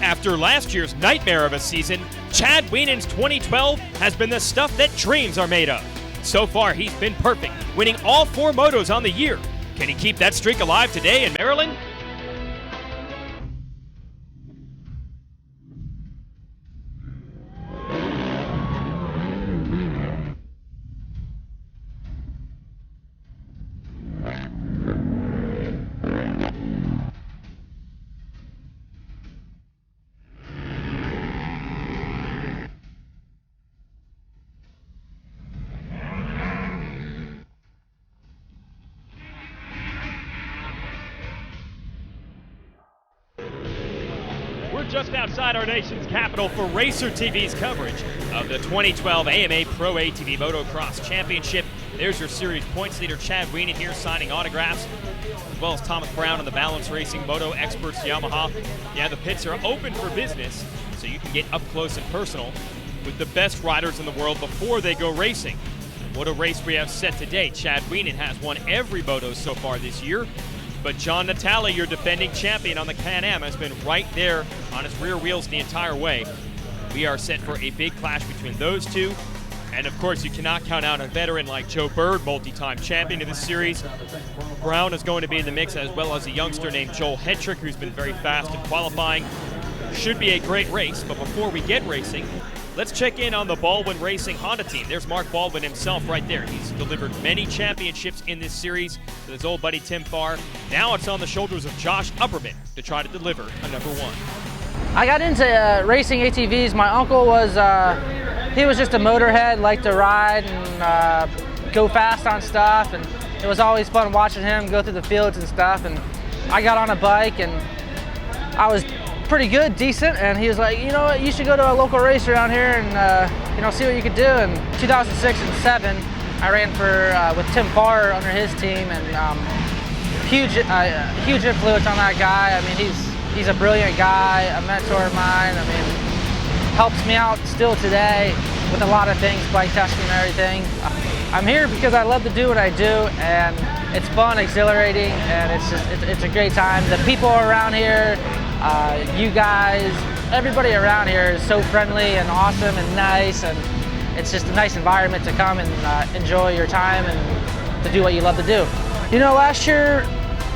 After last year's nightmare of a season, Chad Wienen's 2012 has been the stuff that dreams are made of. So far, he's been perfect, winning all 4 motos on the year. Can he keep that streak alive today in Maryland? We're just outside our nation's capital for Racer TV's coverage of the 2012 AMA Pro ATV Motocross Championship. There's your series points leader Chad Wienen here signing autographs, as well as Thomas Brown and the Balance Racing Moto Experts Yamaha. Yeah, the pits are open for business, so you can get up close and personal with the best riders in the world before they go racing. What a race we have set today. Chad Wienen has won every moto so far this year. But John Natale, your defending champion on the Can-Am, has been right there on his rear wheels the entire way. We are set for a big clash between those two. And of course, you cannot count out a veteran like Joe Bird, multi-time champion of this series. Brown is going to be in the mix, as well as a youngster named Joel Hetrick, who's been very fast in qualifying. Should be a great race, but before we get racing, let's check in on the Baldwin Racing Honda team. There's Mark Baldwin himself right there. He's delivered many championships in this series with his old buddy Tim Farr. Now it's on the shoulders of Josh Upperman to try to deliver a #1. I got into racing ATVs. My uncle was, he was just a motorhead, liked to ride and go fast on stuff. And it was always fun watching him go through the fields and stuff. And I got on a bike and I was pretty good, decent, and he was like, you know what, you should go to a local race around here and see what you could do. In 2006 and 7, I ran for with Tim Farr under his team, and huge influence on that guy. I mean, he's a brilliant guy, a mentor of mine. I mean, helps me out still today with a lot of things, bike testing and everything. I'm here because I love to do what I do, and it's fun, exhilarating, and it's a great time. The people around here, you guys, everybody around here is so friendly and awesome and nice, and it's just a nice environment to come and enjoy your time and to do what you love to do. You know, last year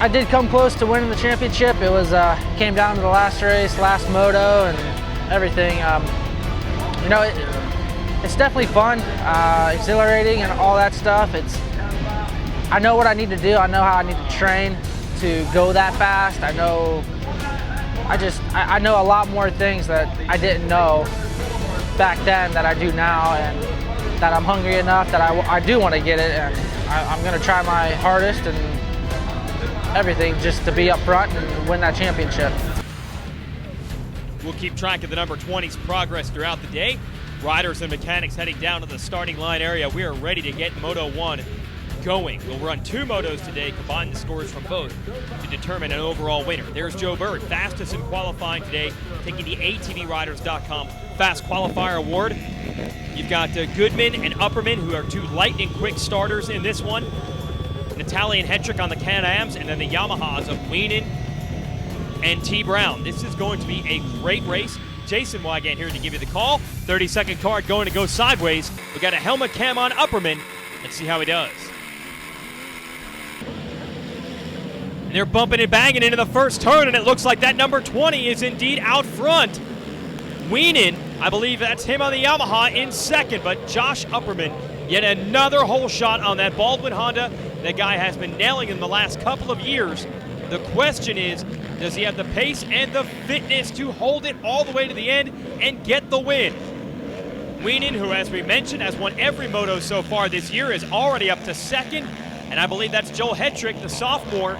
I did come close to winning the championship. It was came down to the last race, last moto, and everything. You know, it's definitely fun, exhilarating, and all that stuff. I know what I need to do. I know how I need to train to go that fast. I know a lot more things that I didn't know back then that I do now, and that I'm hungry enough that I do want to get it, and I'm going to try my hardest and everything just to be up front and win that championship. We'll keep track of the number 20's progress throughout the day. Riders and mechanics heading down to the starting line area. We are ready to get Moto 1 going. We'll run 2 motos today, combine the scores from both to determine an overall winner. There's Joe Bird, fastest in qualifying today, taking the ATVRiders.com Fast Qualifier Award. You've got Goodman and Upperman, who are 2 lightning quick starters in this one. Natale and Hetrick on the Can-Ams, and then the Yamahas of Wienen and T. Brown. This is going to be a great race. Jason Wygant here to give you the call. 30-second card going to go sideways. We got a helmet cam on Upperman. Let's see how he does. And they're bumping and banging into the first turn, and it looks like that number 20 is indeed out front. Wienen, I believe that's him on the Yamaha in second, but Josh Upperman, yet another hole shot on that Baldwin Honda. That guy has been nailing in the last couple of years. The question is, does he have the pace and the fitness to hold it all the way to the end and get the win? Wienen, who as we mentioned has won every moto so far this year, is already up to second, and I believe that's Joel Hetrick, the sophomore,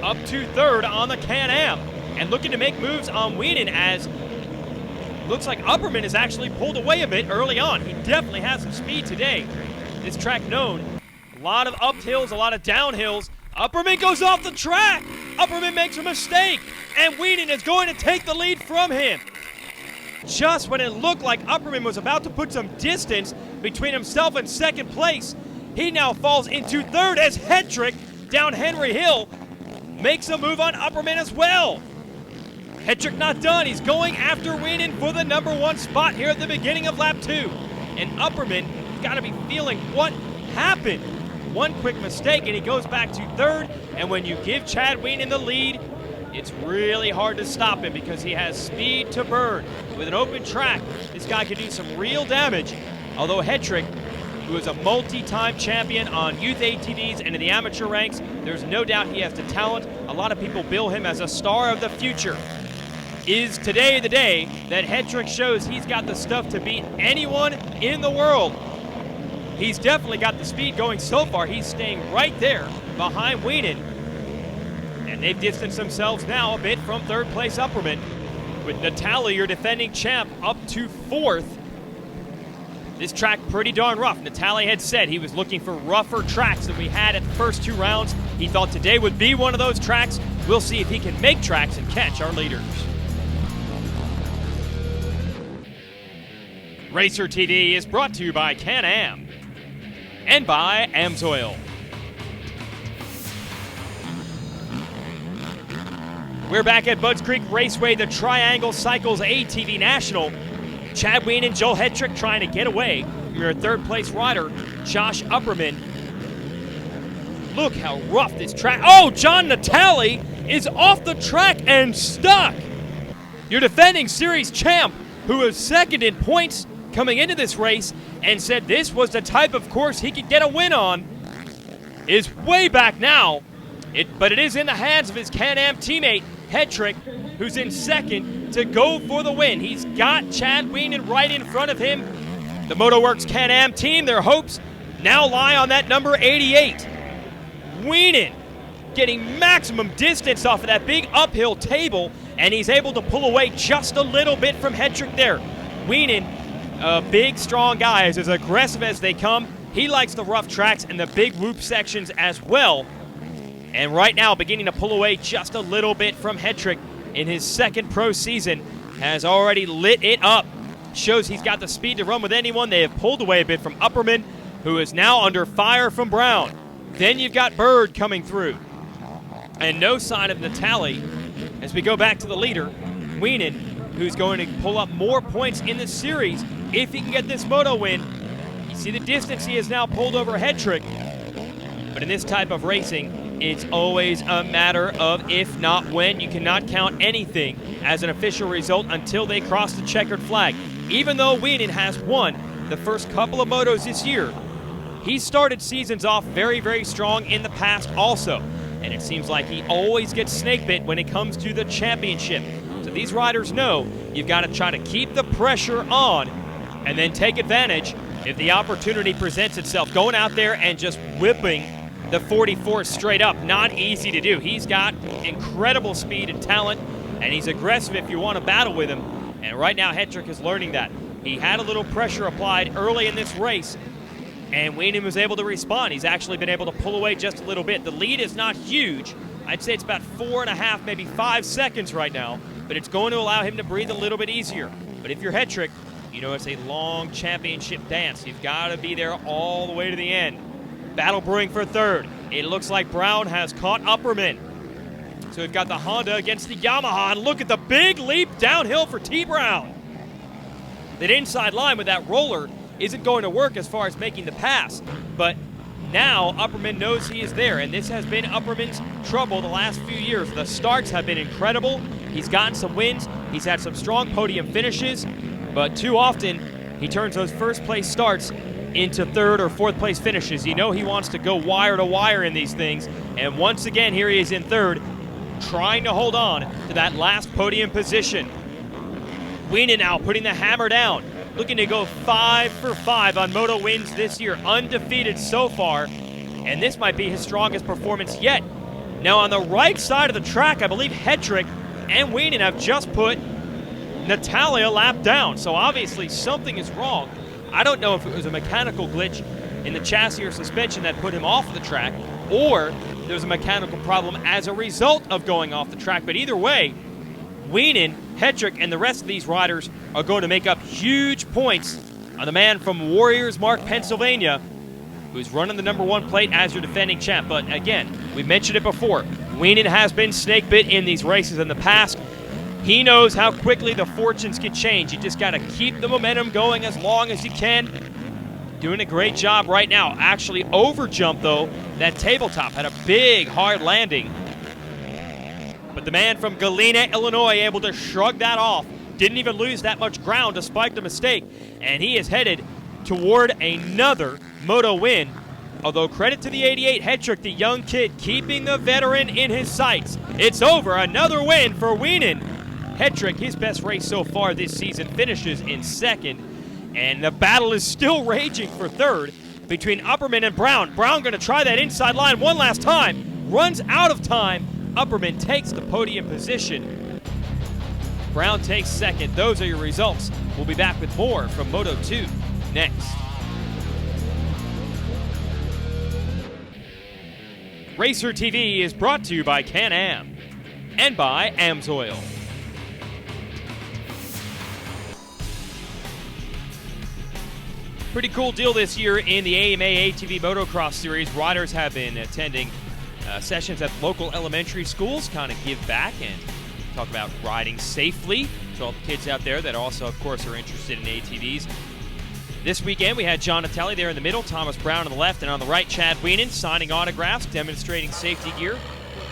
up to third on the Can-Am, and looking to make moves on Wienen, as looks like Upperman has actually pulled away a bit early on. He definitely has some speed today. This track known. A lot of uphills, a lot of downhills. Upperman goes off the track. Upperman makes a mistake, and Wienen is going to take the lead from him. Just when it looked like Upperman was about to put some distance between himself and second place, he now falls into third as Hetrick down Henry Hill makes a move on Upperman as well. Hetrick not done. He's going after Wienen for the #1 spot here at the beginning of lap 2. And Upperman got to be feeling what happened. One quick mistake and he goes back to 3rd. And when you give Chad Wienen the lead, it's really hard to stop him because he has speed to burn. With an open track, this guy can do some real damage. Although Hetrick, who is a multi-time champion on youth ATVs and in the amateur ranks, there's no doubt he has the talent. A lot of people bill him as a star of the future. Is today the day that Hetrick shows he's got the stuff to beat anyone in the world? He's definitely got the speed going so far. He's staying right there behind Wienen. And they've distanced themselves now a bit from 3rd place Upperman. With Natale, your defending champ, up to 4th. This track pretty darn rough. Natale had said he was looking for rougher tracks than we had at the first 2 rounds. He thought today would be one of those tracks. We'll see if he can make tracks and catch our leaders. Racer TV is brought to you by Can-Am and by Amsoil. We're back at Budds Creek Raceway, the Triangle Cycles ATV National. Chad Wienen and Joel Hetrick trying to get away from your 3rd place rider, Josh Upperman. Look how rough this track. Oh, John Natale is off the track and stuck. Your defending series champ, who was 2nd in points coming into this race and said this was the type of course he could get a win on, is way back now. But it is in the hands of his Can-Am teammate, Hetrick, who's in 2nd to go for the win. He's got Chad Wienen right in front of him. The MotoWorks Can-Am team, their hopes now lie on that number 88. Wienen getting maximum distance off of that big uphill table, and he's able to pull away just a little bit from Hetrick there. Wienen, a big, strong guy, is as aggressive as they come. He likes the rough tracks and the big whoop sections as well. And right now, beginning to pull away just a little bit from Hetrick in his 2nd pro season, has already lit it up. Shows he's got the speed to run with anyone. They have pulled away a bit from Upperman, who is now under fire from Brown. Then you've got Bird coming through. And no sign of Natale as we go back to the leader, Wienen, who's going to pull up more points in the series if he can get this moto win. You see the distance he has now pulled over Hetrick. But in this type of racing, it's always a matter of if not when. You cannot count anything as an official result until they cross the checkered flag. Even though Wienen has won the first couple of motos this year, he started seasons off very, very strong in the past also. And it seems like he always gets snake bit when it comes to the championship. So these riders know you've got to try to keep the pressure on and then take advantage if the opportunity presents itself. Going out there and just whipping the 44 straight up, not easy to do. He's got incredible speed and talent, and he's aggressive if you want to battle with him. And right now, Hetrick is learning that. He had a little pressure applied early in this race, and Wienen was able to respond. He's actually been able to pull away just a little bit. The lead is not huge. I'd say it's about 4.5, maybe 5 seconds right now, but it's going to allow him to breathe a little bit easier. But if you're Hetrick, you know it's a long championship dance. You've got to be there all the way to the end. Battle brewing for 3rd. It looks like Brown has caught Upperman. So we've got the Honda against the Yamaha. And look at the big leap downhill for T. Brown. That inside line with that roller isn't going to work as far as making the pass. But now Upperman knows he is there, and this has been Upperman's trouble the last few years. The starts have been incredible. He's gotten some wins. He's had some strong podium finishes, but too often he turns those first place starts into 3rd or 4th place finishes. You know he wants to go wire to wire in these things, and once again here he is in 3rd, trying to hold on to that last podium position. Wienen now putting the hammer down, looking to go 5 for 5 on moto wins this year, undefeated so far, and this might be his strongest performance yet. Now on the right side of the track, I believe Hetrick and Wienen have just put Natale a lap down, so obviously something is wrong. I don't know if it was a mechanical glitch in the chassis or suspension that put him off the track, or there was a mechanical problem as a result of going off the track. But either way, Wienen, Hetrick, and the rest of these riders are going to make up huge points on the man from Warriors Mark, Pennsylvania, who's running the #1 plate as your defending champ. But again, we mentioned it before, Wienen has been snake bit in these races in the past. He knows how quickly the fortunes can change. You just got to keep the momentum going as long as you can. Doing a great job right now. Actually overjumped, though. That tabletop had a big, hard landing. But the man from Galena, Illinois, able to shrug that off. Didn't even lose that much ground despite the mistake. And he is headed toward another moto win. Although credit to the 88 Hetrick, the young kid, keeping the veteran in his sights. It's over. Another win for Wienen. Hetrick, his best race so far this season, finishes in second. And the battle is still raging for third between Upperman and Brown. Brown going to try that inside line one last time. Runs out of time. Upperman takes the podium position. Brown takes second. Those are your results. We'll be back with more from Moto 2 next. Racer TV is brought to you by Can-Am and by AMSOIL. Pretty cool deal this year in the AMA ATV Motocross Series. Riders have been attending sessions at local elementary schools, kind of give back and talk about riding safely to all the kids out there that also, of course, are interested in ATVs. This weekend, we had John Natale there in the middle, Thomas Brown on the left, and on the right, Chad Wienen signing autographs, demonstrating safety gear,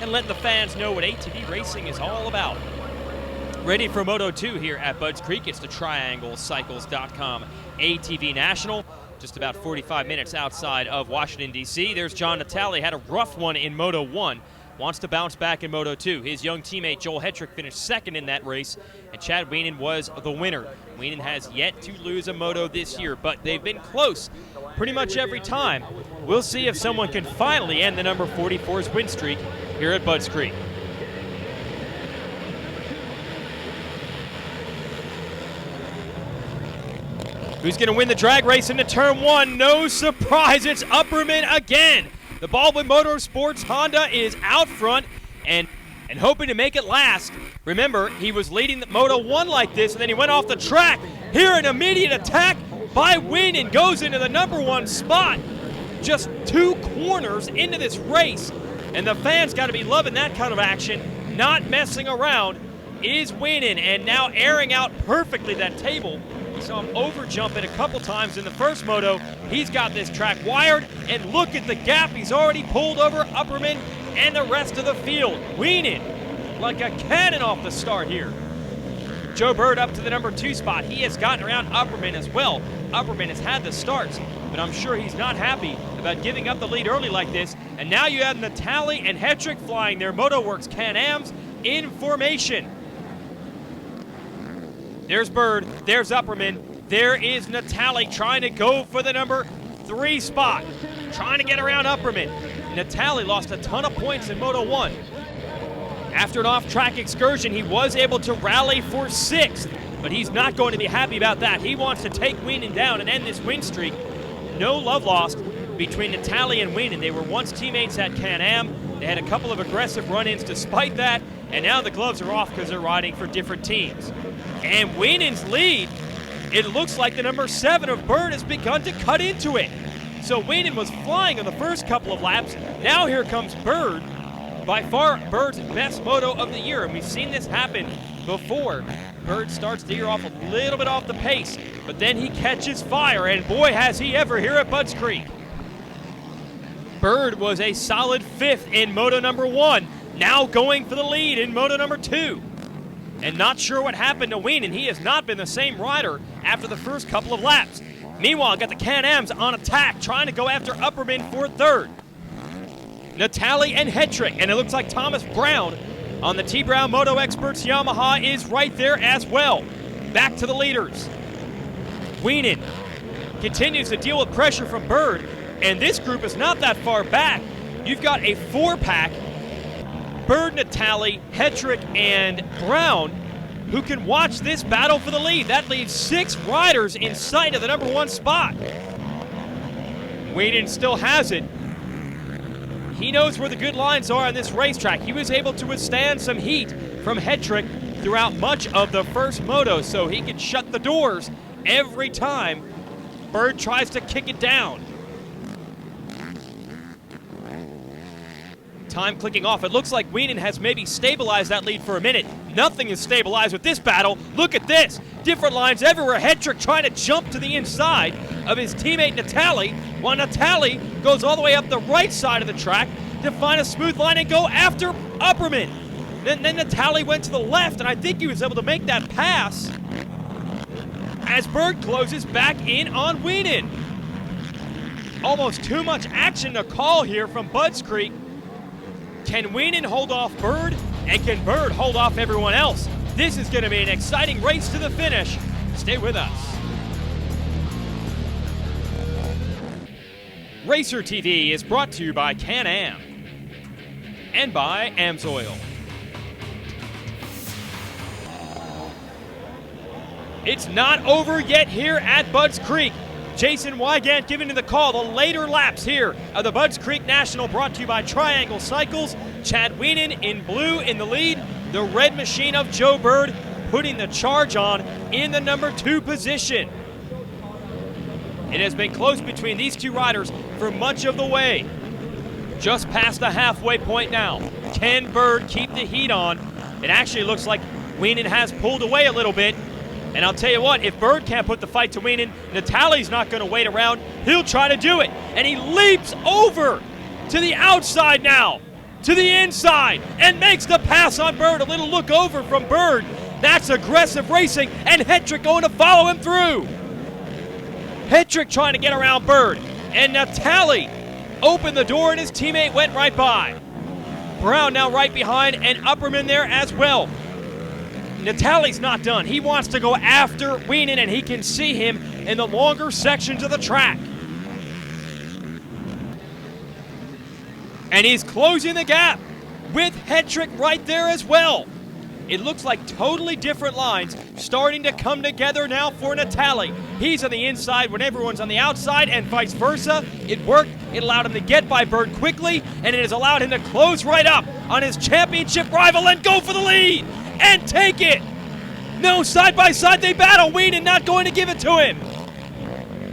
and letting the fans know what ATV racing is all about. Ready for Moto 2 here at Budds Creek. It's the TriangleCycles.com ATV National. Just about 45 minutes outside of Washington, D.C. There's John Natale. Had a rough one in Moto 1. Wants to bounce back in Moto 2. His young teammate Joel Hetrick finished second in that race, and Chad Wienen was the winner. Wienen has yet to lose a moto this year, but they've been close pretty much every time. We'll see if someone can finally end the number 44's win streak here at Budds Creek. Who's going to win the drag race into turn one? No surprise, it's Upperman again. The Baldwin Motorsports Honda is out front and hoping to make it last. Remember, he was leading the Moto 1 like this, and then he went off the track. Here, an immediate attack by Wienen goes into the number 1 spot. Just 2 corners into this race, and the fans got to be loving that kind of action. Not messing around is Wienen, and now airing out perfectly that table. We saw him overjump it a couple times in the first moto. He's got this track wired, and look at the gap. He's already pulled over Upperman and the rest of the field. Wienen, like a cannon off the start here. Joe Bird up to the number 2 spot. He has gotten around Upperman as well. Upperman has had the starts, but I'm sure he's not happy about giving up the lead early like this. And now you have Natale and Hetrick flying their MotoWorks Can-Ams in formation. There's Bird, there's Upperman, there is Natale trying to go for the number 3 spot, trying to get around Upperman. Natale lost a ton of points in Moto 1. After an off-track excursion, he was able to rally for 6th, but he's not going to be happy about that. He wants to take Wienen down and end this win streak. No love lost between Natale and Wienen. They were once teammates at Can-Am. They had a couple of aggressive run-ins despite that, and now the gloves are off because they're riding for different teams. And Wienen's lead, it looks like the number 7 of Bird has begun to cut into it. So Wienen was flying on the first couple of laps. Now here comes Bird, by far Bird's best moto of the year, and we've seen this happen before. Bird starts the year off a little bit off the pace, but then he catches fire, and boy has he ever here at Budds Creek. Bird was a solid 5th in Moto number 1, now going for the lead in Moto number 2. And not sure what happened to Wienen. He has not been the same rider after the first couple of laps. Meanwhile, got the Can-Ams on attack, trying to go after Upperman for 3rd. Natale and Hetrick, and it looks like Thomas Brown on the T. Brown Moto Experts Yamaha is right there as well. Back to the leaders. Wienen continues to deal with pressure from Bird, and this group is not that far back. You've got a 4-pack, Bird, Natale, Hetrick, and Brown, who can watch this battle for the lead. That leaves 6 riders in sight of the number 1 spot. Wienen still has it. He knows where the good lines are on this racetrack. He was able to withstand some heat from Hetrick throughout much of the first moto, so he can shut the doors every time Bird tries to kick it down. Time clicking off. It looks like Wienen has maybe stabilized that lead for a minute. Nothing is stabilized with this battle. Look at this. Different lines everywhere. Hedrick trying to jump to the inside of his teammate Natali, while Natali goes all the way up the right side of the track to find a smooth line and go after Upperman. Then Natali went to the left, and I think he was able to make that pass as Bird closes back in on Wienen. Almost too much action to call here from Budds Creek. Can Wienen hold off Bird, and can Bird hold off everyone else? This is going to be an exciting race to the finish. Stay with us. Racer TV is brought to you by Can-Am and by AMSOIL. It's not over yet here at Budds Creek. Jason Wygant giving to the call. The later laps here of the Budds Creek National, brought to you by Triangle Cycles. Chad Wienen in blue in the lead. The red machine of Joe Bird putting the charge on in the number 2 position. It has been close between these two riders for much of the way. Just past the halfway point now. Can Bird keep the heat on? It actually looks like Wienen has pulled away a little bit. And I'll tell you what, if Bird can't put the fight to Wienen, Natali's not going to wait around. He'll try to do it. And he leaps over to the outside now, to the inside, and makes the pass on Bird. A little look over from Bird. That's aggressive racing, and Hedrick going to follow him through. Hedrick trying to get around Bird, and Natali opened the door, and his teammate went right by. Brown now right behind, and Upperman there as well. Natali's not done. He wants to go after Wienen, and he can see him in the longer sections of the track. And he's closing the gap with Hedrick right there as well. It looks like totally different lines starting to come together now for Natali. He's on the inside when everyone's on the outside, and vice versa. It worked. It allowed him to get by Bird quickly, and it has allowed him to close right up on his championship rival and go for the lead and take it. No, side by side they battle. Wienen not going to give it to him.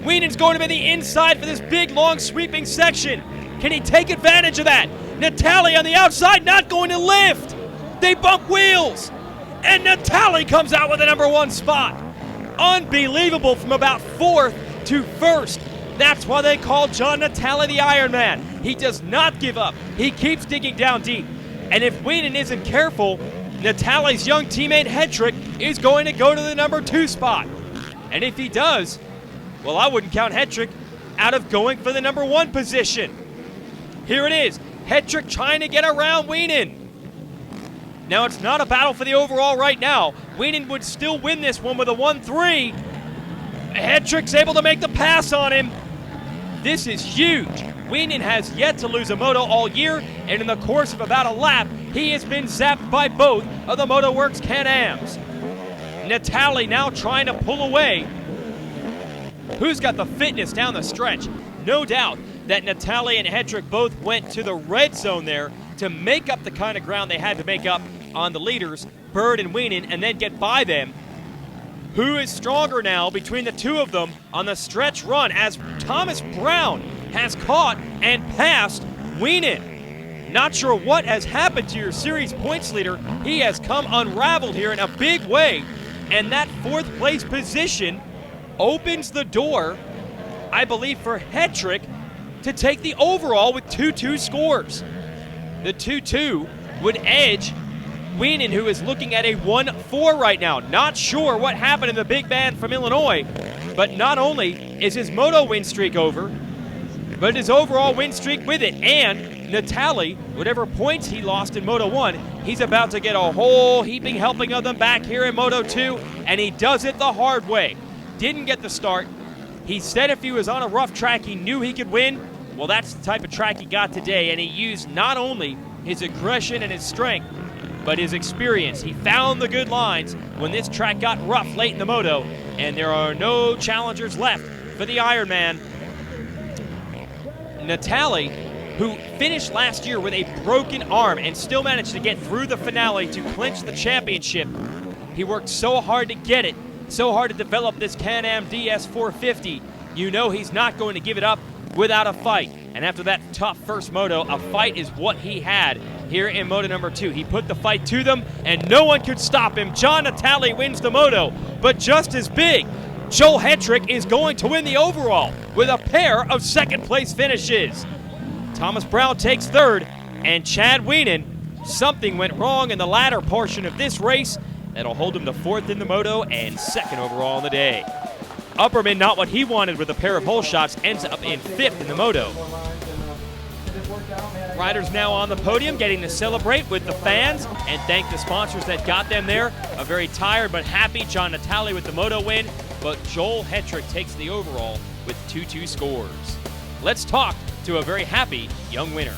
Wienen's going to be the inside for this big, long, sweeping section. Can he take advantage of that? Natali on the outside not going to lift. They bump wheels. And Natali comes out with the number 1 spot. Unbelievable, from about 4th to 1st. That's why they call John Natali the Iron Man. He does not give up. He keeps digging down deep. And if Wienen isn't careful, Natali's young teammate Hedrick is going to go to the number 2 spot. And if he does, well, I wouldn't count Hedrick out of going for the number 1 position. Here it is. Hedrick trying to get around Wienen. Now, it's not a battle for the overall right now. Wienen would still win this one with a 1-3. Hedrick's able to make the pass on him. This is huge. Wienen has yet to lose a moto all year, and in the course of about a lap, he has been zapped by both of the MotoWorks Can-Ams. Natali now trying to pull away. Who's got the fitness down the stretch? No doubt that Natali and Hedrick both went to the red zone there to make up the kind of ground they had to make up on the leaders, Bird and Wienen, and then get by them. Who is stronger now between the two of them on the stretch run, as Thomas Brown has caught and passed Wienen? Not sure what has happened to your series points leader. He has come unraveled here in a big way, and that 4th place position opens the door, I believe, for Hedrick to take the overall with 2-2 scores. The 2-2 would edge Wienen, who is looking at a 1-4 right now. Not sure what happened in the big man from Illinois, but not only is his moto win streak over, but his overall win streak with it. And Natali, whatever points he lost in Moto 1, he's about to get a whole heaping helping of them back here in Moto 2, and he does it the hard way. Didn't get the start. He said if he was on a rough track, he knew he could win. Well, that's the type of track he got today, and he used not only his aggression and his strength, but his experience. He found the good lines when this track got rough late in the moto, and there are no challengers left for the Ironman. Natali, who finished last year with a broken arm and still managed to get through the finale to clinch the championship. He worked so hard to get it, so hard to develop this Can-Am DS450. You know he's not going to give it up without a fight. And And after that tough first moto, a fight is what he had here in moto number 2. He put the fight to them, and no one could stop him. John Natale wins the moto, but just as big, Joel Hetrick is going to win the overall with a pair of second-place finishes. Thomas Brown takes third, and Chad Wienen, something went wrong in the latter portion of this race. That'll hold him to 4th in the moto and 2nd overall in the day. Upperman, not what he wanted with a pair of hole shots, ends up in 5th in the moto. Riders now on the podium getting to celebrate with the fans and thank the sponsors that got them there. A very tired but happy John Natale with the moto win, but Joel Hetrick takes the overall with 2-2 scores. Let's talk to a very happy young winner.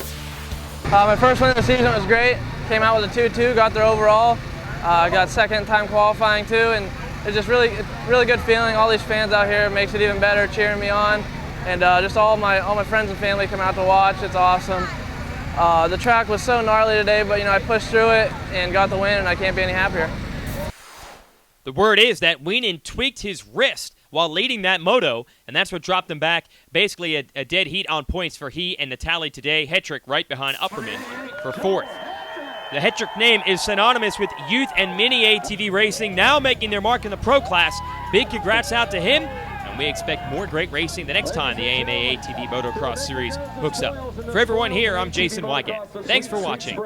My first win of the season was great. Came out with a 2-2, got there overall. Got second time qualifying too, and it's just really good feeling. All these fans out here makes it even better, cheering me on, and just all my friends and family come out to watch. It's awesome. The track was so gnarly today, but I pushed through it and got the win, and I can't be any happier. The word is that Wienen tweaked his wrist while leading that moto, and that's what dropped him back. Basically a dead heat on points for he and Natale today. Hetrick right behind Upperman for 4th. The Hetrick name is synonymous with youth and mini ATV racing, now making their mark in the pro class. Big congrats out to him, and we expect more great racing the next time the AMA ATV Motocross Series hooks up. For everyone here, I'm Jason Wygant. Thanks for watching.